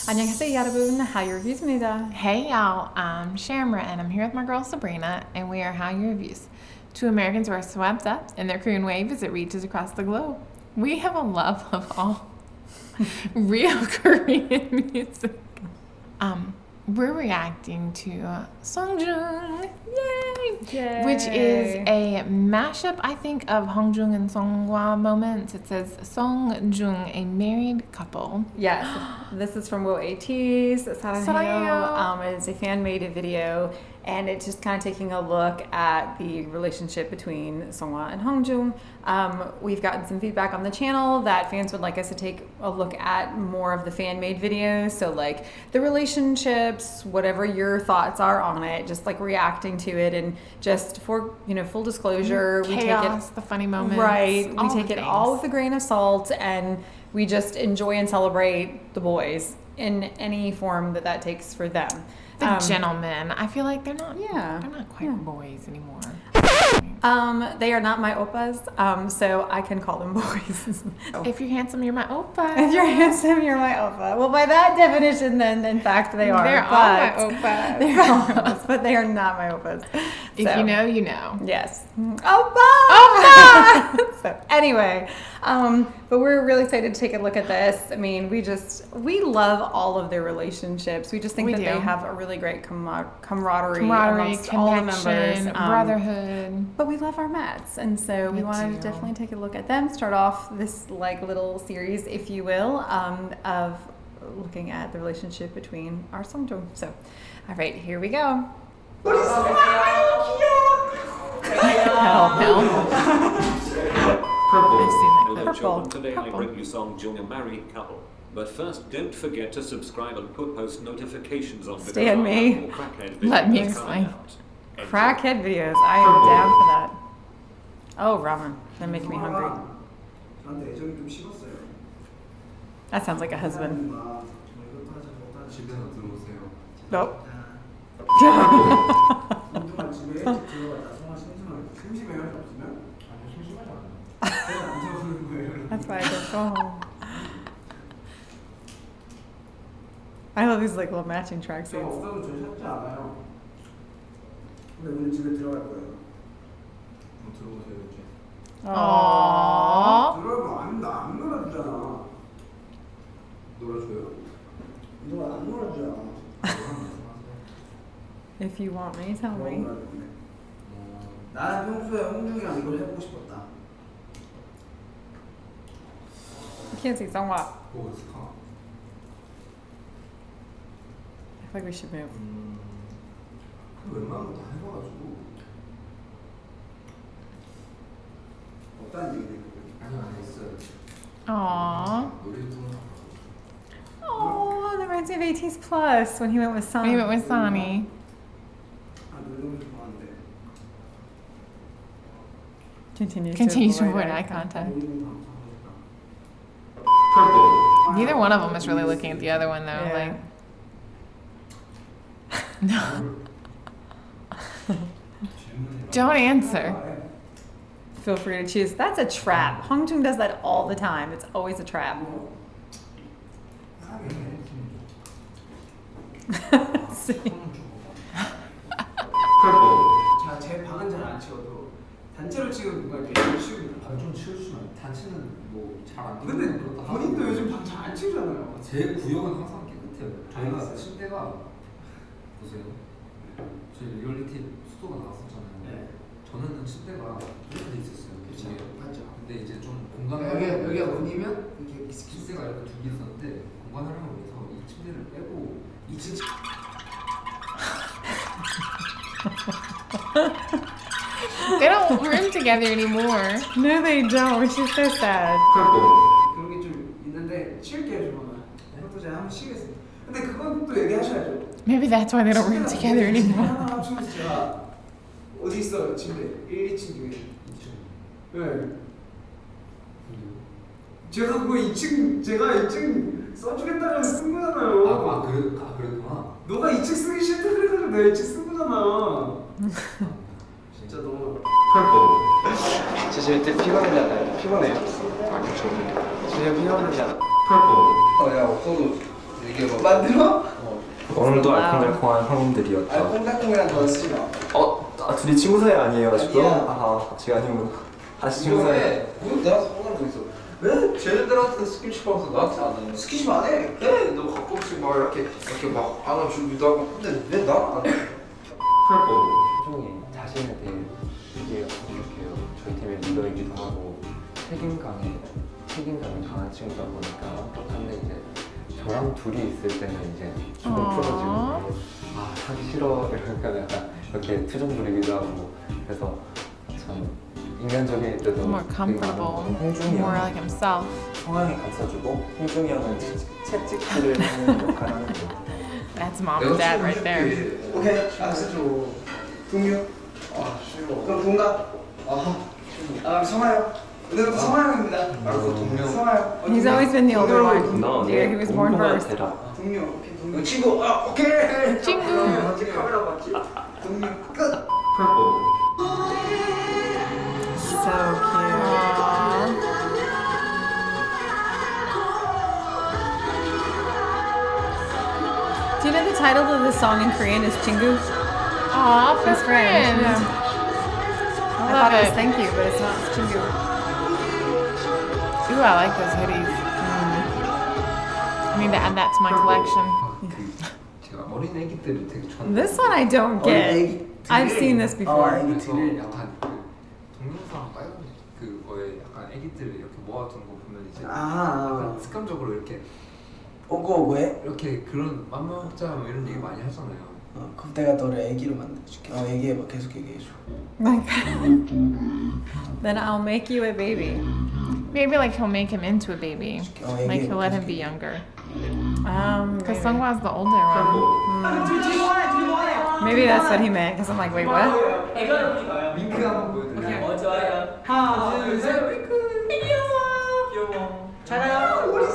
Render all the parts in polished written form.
안녕하세요 여러분, Hallyu Reviews입니다. Hey y'all, I'm Shamra and I'm here with my girl Sabrina and we are Hallyu Reviews. Two Americans who are swept up in their Korean wave as it reaches across the globe. We have a love of all real Korean music. We're reacting to Seongjoong, Yay! which is a mashup, I think, of Hongjoong and Seonghwa moments. It says Seongjoong, a married couple. Yes, this is from ATEEZ. 사랑해요. It is a fan-made video, and it's just kind of taking a look at the relationship between Seonghwa and Hongjoong. We've gotten some feedback on the channel that fans would like us to take a look at more of the fan-made videos. So like the relationships, whatever your thoughts are on it, just like reacting to it, and just for full disclosure, Chaos, we take it the funny moments, right. We take it things. all with a grain of salt, and we just enjoy and celebrate the boys in any form that takes for them. The gentlemen. I feel like they're not quite boys anymore. They are not my oppas, so I can call them boys. If you're handsome, you're my oppa. If you're handsome, you're my oppa. Well, by that definition, then in fact they are. They're all my oppas. They're all oppas, but they are not my oppas. If you know, you know. Yes. Oppa! So anyway, but we're really excited to take a look at this. I mean, we love all of their relationships. We just think that they have a really great camaraderie amongst all the members. Brotherhood. But we love our MATZ, and so we wanted to definitely take a look at them. Start off this like little series, if you will, of looking at the relationship between our Seongjoong. So, all right, here we go. Purple. Today I bring you Seongjoong, a married couple. But first, don't forget to subscribe and put post notifications on. Stand me. Let me explain. Crackhead videos. I am down for that. Oh, ramen. They're making me hungry. That sounds like a husband. Nope. That's why I don't go home. I love these like little matching tracksuits. Aww. If you want me, tell me. 나는 평소에 홍중이랑 이걸 해보고 싶었다. I can't see Seonghwa. 오, 스카. I feel like we should move. 웬만한 거 다 해봐가지고. 없다는 얘기네. 아니요, 안 했어요. Aww. 노래 부르는 Oh, that reminds me of ATEEZ Plus when he went with Sun. When he went with Sonny. 아, 노래 너무 좋아하는데. Continues to avoid eye contact. Purple. Neither one of them is really looking at the other one though. Yeah. Like, no. Don't answer. Feel free to choose. That's a trap. Hongjoong does that all the time. It's always a trap. See? 자, 제 방은 잘 안 치워도 단체로 찍은 누가 이렇게 치우고 좀 치워주시면 단체는 뭐 잘 안 되고 근데 본인도 요즘 방 잘 안 치우잖아요. 제 구역은 항상 깨끗해요. 저희가 침대가 보세요. 저희 리얼리티 수도가 나왔었잖아요. 네. 전에는 침대가 이렇게 돼 있었어요. 그렇죠. 맞죠. 근데 이제 좀 공간을 여기가 문이면 이렇게 침대가 이렇게 두 개 있었는데 공간 활용을 위해서 이 침대를 빼고 2층 They don't room together anymore. No, they don't. She's so sad. 그런 게 좀 있는데 치울게요 좀. 그것도 제가 한번 치겠습니다. 근데 그건 또 얘기하셔야죠. Maybe that's why they don't room together anymore. 하나 치우면서 제가 어디 있어요 침대 1, 2층 중에 2층. 네. 제가 그거 2층 제가 2층 써주겠다고 쓴 거잖아요. 그랬구나. 너가 2층 쓰기 싫다 그래가지고 내가 2층 쓴 거잖아. 진짜 너무. 저 지금 되게 피곤하잖아요. 피곤해요. 아, 그쵸. 전혀 피곤하지 않아. 야 없어도 이게 뭐 만들어? 오늘도 알콩달콩한 형님들이었다. 알콩달콩이란 거 쓰지 마. 둘이 친구 사이 아니에요 지금? 아니야. 제가 아니면 다시 친구 사이. 내가 상관없어 있어. 왜 쟤네들한테 스킨십 하면서 나한테 안 해? 스킨십 안 해? 네, 너 가끔씩 막 이렇게 막 안아주기도 하고. 근데 왜 나안 해? 홍종이 자신에 대해 되게 생각해요. 저희 팀의 리더이기도 하고 책임감이 강한 친구다 보니까 완벽한데 이제 저랑 둘이 있을 때는 이제 조금 풀어지고 하기 싫어 이러니까 약간 이렇게 투정 부리기도 하고 그래서 참 인간적일 때도 More comfortable, 홍중이 more 형은 like himself. 성향이 감싸주고 홍중이 형은 채찍질을 하는 역할을 하는 거예요. That's mom and dad right there. 오케이, 알았어. 동료. 싫어. 그럼 동갑. 성화요. 오늘부터 성화형입니다. 알고 동료. 성화요. He's always been the older one. 너 Yeah, he was born first. 동료. 오케이, 동료. 친구. 오케이. 친구. 언제 카메라 봤지? 동료. 끝. So cute. Do you know the title of this song in Korean is Chingu? Aw, His friend. Yeah. I love thought it was it. thank you, but it's not. It's Chingu. Ooh, I like those hoodies. I need to add that to my collection. 제가 어린 애기 때를 되게 좋아하는. This one I don't get. I've seen this before. 그래서 약간 그 동영상 빨간 그거에 약간 애기들 이렇게 모아둔 거 보면 이제 약간 습관적으로 이렇게 오고오고해? 이렇게 그런 맘먹자 뭐 이런 얘기 많이 하잖아요. 그럼 내가 너를 애기로 만들어줄게. 얘기해봐. 계속 얘기해줘. Then I'll make you a baby. Maybe like he'll make him into a baby. Like he'll let him be 얘기해봐. younger. Maybe. Because Seonghwa's the older one. Maybe that's what he meant. Because I'm like, wait, what? 윙크 한번 보여드릴게요. 좋아요. 하나, 둘, 셋. 귀여워. 잘 가요. 우리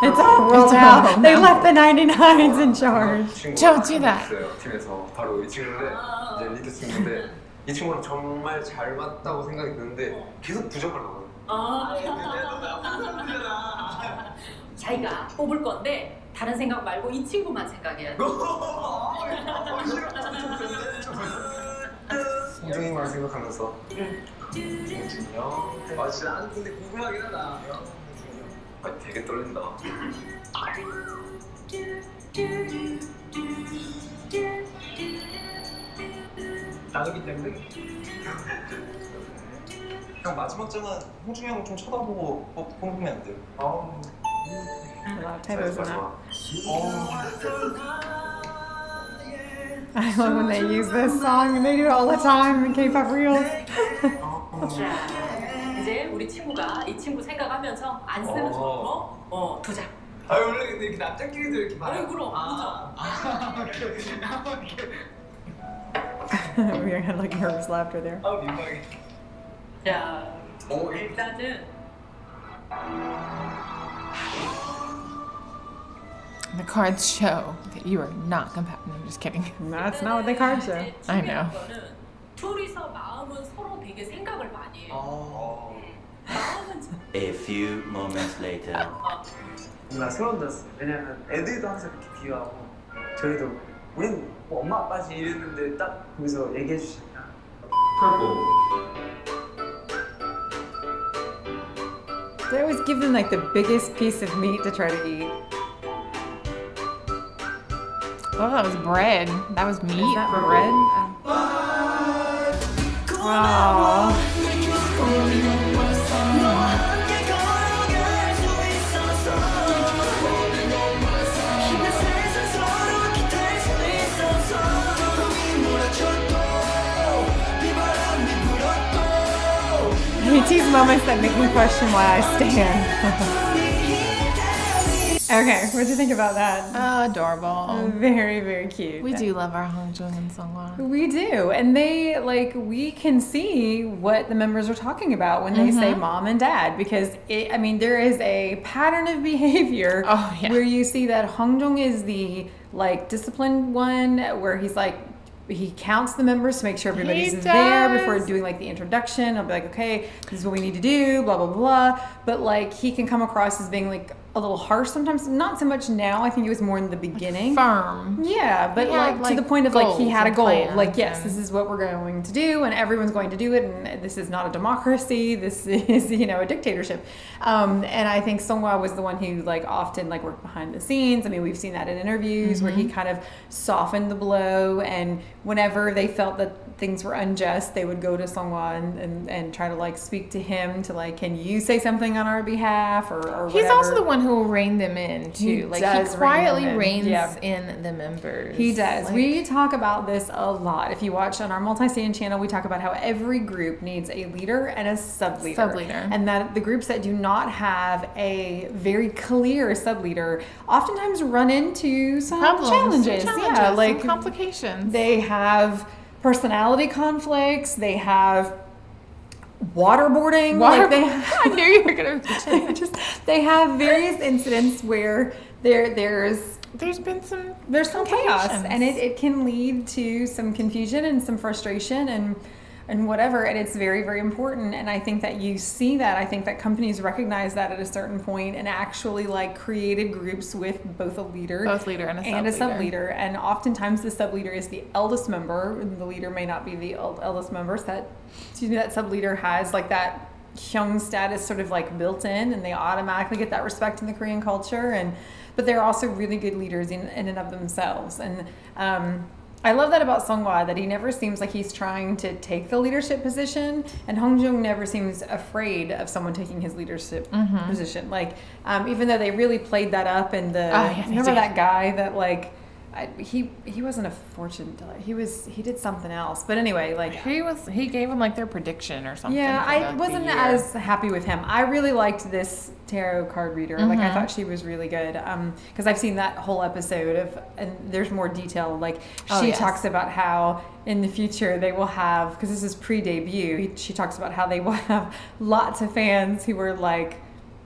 It's all rolled out. They left the 99s in charge. Don't do that. 있어요 팀에서 바로 이 친구인데 이제 리드 친구인데 이 친구랑 정말 잘 맞다고 생각이 드는데 계속 부정을 하고. 자기가 뽑을 건데 다른 생각 말고 이 친구만 생각해야 돼. 홍중이만 생각하면서. 홍중이요? 진짜 안 근데 궁금하긴 하다. 되게 떨린다. 나누기 때문에. 형 마지막 장은 홍중이 형 좀 쳐다보고 뽑으면 안 돼요? A lot of typos in that. I love when they use this song and they do it all the time in K-pop reels. 자, 이제 우리 친구가 이 친구 생각하면서 안 쓰는 손으로 두 장. 원래 근데 이렇게 남자끼리도 이렇게 아니 그럼 We had like nervous laughter there. 민망해. 자, 일단은 The cards show that you are not compatible. I'm just kidding. That's not what the cards show. I know. 거는 둘이서 마음은 서로 되게 생각을 많이 해요. 마음은 A few moments later. 뭔가 소름 돋았어요. 왜냐면 애들도 항상 이렇게 비유하고 저희도 우린 뭐 엄마 아빠지 이랬는데 딱 거기서 얘기해 주시니까 They always give them like the biggest piece of meat to try to eat. Oh, that was bread. That was meat. Is that bread? Wow. ATEEZ moments that make me question why I stand. Okay, what do you think about that? Adorable. Very, very cute. We do love our Hongjoong and Seonghwa. We do. And they, like, we can see what the members are talking about when they say mom and dad. Because, there is a pattern of behavior Oh, yeah. where you see that Hongjoong is the, like, disciplined one, where he's, like, he counts the members to make sure everybody's there before doing like the introduction. I'll be like, okay, this is what we need to do, blah, blah, blah. But like he can come across as being like a little harsh sometimes. Not so much now. I think it was more in the beginning. Firm. Yeah, but like to the point of like he had a goal. Like, yes, this is what we're going to do and everyone's going to do it. And this is not a democracy. This is, you know, a dictatorship. And I think Seonghwa was the one who like often like worked behind the scenes. I mean, we've seen that in interviews where he kind of softened the blow, and whenever they felt that things were unjust, they would go to Seonghwa and try to like speak to him to like, can you say something on our behalf or whatever. He's also the one who will rein them in too. Like he quietly reins in the members. He does. Like, we talk about this a lot. If you watch on our multi-station channel, we talk about how every group needs a leader and a sub-leader. And that the groups that do not have a very clear sub-leader oftentimes run into some challenges. Yeah, like some complications. They have personality conflicts. They have waterboarding. I knew you were going to they have various incidents where there's been some chaos, and it can lead to some confusion and some frustration and whatever, and it's very, very important. And I think that you see that. I think that companies recognize that at a certain point and actually like created groups with both a leader and a sub-leader. And oftentimes the sub-leader is the eldest member, and the leader may not be the eldest member. So that sub-leader has like that Hyeong status sort of like built in, and they automatically get that respect in the Korean culture. But they're also really good leaders in and of themselves. And I love that about Seonghwa, that he never seems like he's trying to take the leadership position, and Hongjoong never seems afraid of someone taking his leadership position. Like, even though they really played that up in the, remember that guy that like, he wasn't a fortune teller. He did something else. But anyway, like he gave them like their prediction or something. Yeah, I wasn't as happy with him. I really liked this tarot card reader. Like I thought she was really good. Because I've seen that whole episode and there's more detail. Like she talks about how in the future they will have, because this is pre-debut, she talks about how they will have lots of fans who are like,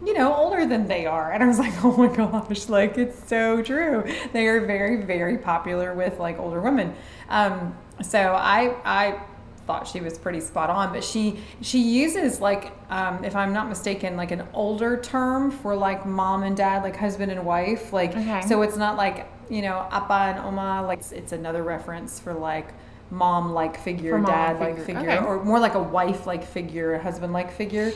you know, older than they are. And I was like, oh my gosh, like it's so true. They are very, very popular with like older women. So I thought she was pretty spot on, but she uses like, if I'm not mistaken, like an older term for like mom and dad, like husband and wife. Like, so it's not like, you know, appa and oma, like it's another reference for like mom-like figure, dad-like figure, or more like a wife-like figure, a husband-like figure.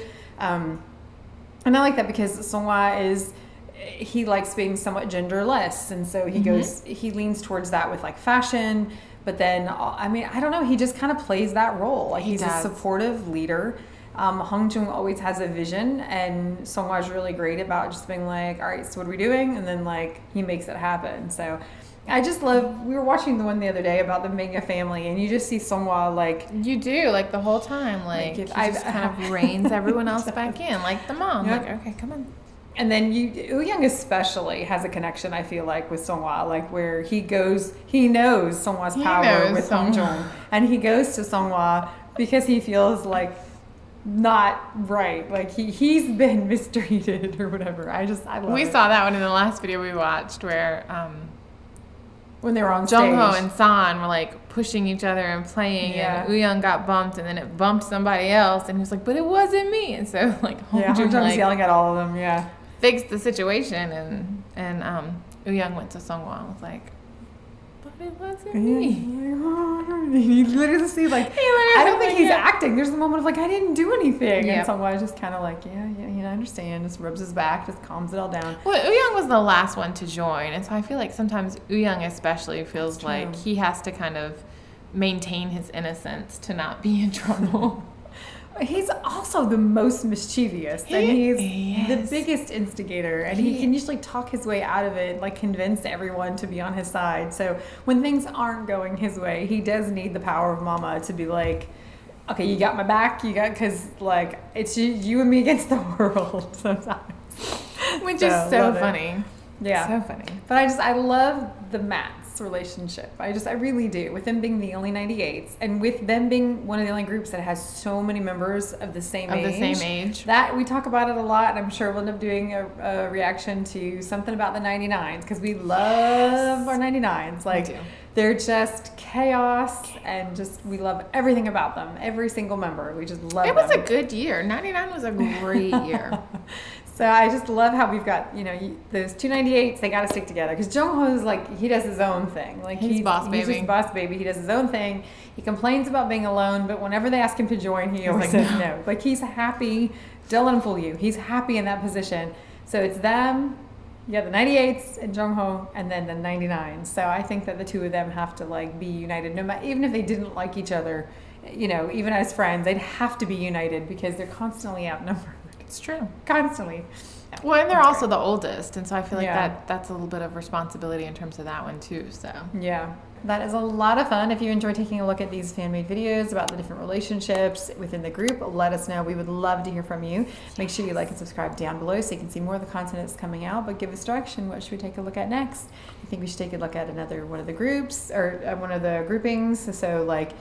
And I like that because Seonghwa he likes being somewhat genderless, and so he leans towards that with like fashion, but then, I mean, I don't know, he just kind of plays that role. Like he's a supportive leader. Hongjoong always has a vision, and Seonghwa is really great about just being like, all right, so what are we doing? And then like, he makes it happen. So I just love, we were watching the one the other day about the Mingi family, and you just see Seonghwa like... You do, like the whole time, like he just kind of reins everyone else back in, like the mom, like, okay, come on. And then Wooyoung especially has a connection, I feel like, with Seonghwa, like where he knows Seonghwa's power with Hongjoong, and he goes to Seonghwa because he feels like not right, like he's been mistreated or whatever. I love We saw that one in the last video we watched where when they were on stage, Jongho and San were like pushing each other and playing, and Wooyoung got bumped, and then it bumped somebody else, and he was like, but it wasn't me. And so like Hongjoong was yelling at all of them, fixed the situation, and Wooyoung went to Seonghwa and was like, but it wasn't me. You literally see like, I don't think he's acting. There's a moment of like, I didn't do anything. And Seonghwa is just kind of like, I understand. Just rubs his back, just calms it all down. Well, Wooyoung was the last one to join, and so I feel like sometimes Wooyoung especially feels like he has to kind of maintain his innocence to not be in trouble. He's also the most mischievous, and he's the biggest instigator, and he can usually talk his way out of it, like convince everyone to be on his side. So when things aren't going his way, he does need the power of mama to be like, okay, you got my back, because like it's you and me against the world sometimes. Which is so funny. Yeah. So funny. But I love the MATZ relationship. I really do. With them being the only 98s, and with them being one of the only groups that has so many members of the same age. That we talk about it a lot, and I'm sure we'll end up doing a reaction to something about the 99s, because we love our 99s. Like, they're just chaos, and just we love everything about them. Every single member, we just love them. It was a good year. 99 was a great year. So I just love how we've got, those 298s, they got to stick together. Because Jongho's like, he does his own thing. Like, he's boss baby. He's just boss baby. He does his own thing. He complains about being alone, but whenever they ask him to join, he always says no. Like, he's happy. Don't let him fool you. He's happy in that position. So it's them, the 98s and Jongho, and then the 99s. So I think that the two of them have to like be united. No matter, even if they didn't like each other, even as friends, they'd have to be united because they're constantly outnumbered. It's true. Constantly. Well, and they're also the oldest, and so I feel like that's a little bit of responsibility in terms of that one too. So yeah, that is a lot of fun. If you enjoy taking a look at these fan-made videos about the different relationships within the group, let us know. We would love to hear from you. Make sure you like and subscribe down below so you can see more of the content that's coming out. But give us direction. What should we take a look at next? I think we should take a look at another one of the groups or one of the groupings. So like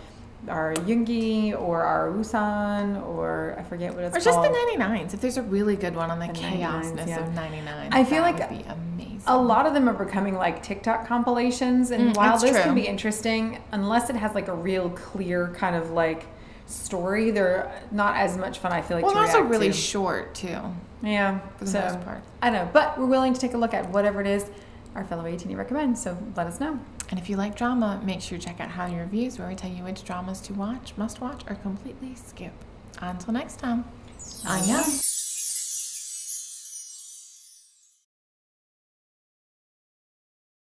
our Mingi or our Yeosang, or I forget what it's called. Or just the 99s. If there's a really good one on the chaosness of 99, I feel like that would be amazing. A lot of them are becoming like TikTok compilations, and while those can be interesting, unless it has like a real clear kind of like story, they're not as much fun. I feel like. Well, they're also really short too. Yeah, for the most part. I know, but we're willing to take a look at whatever it is our fellow ATEEZ recommends. So let us know. And if you like drama, make sure to check out Hallyu Reviews, where we tell you which dramas to watch, must watch, or completely skip. Until next time, annyeong.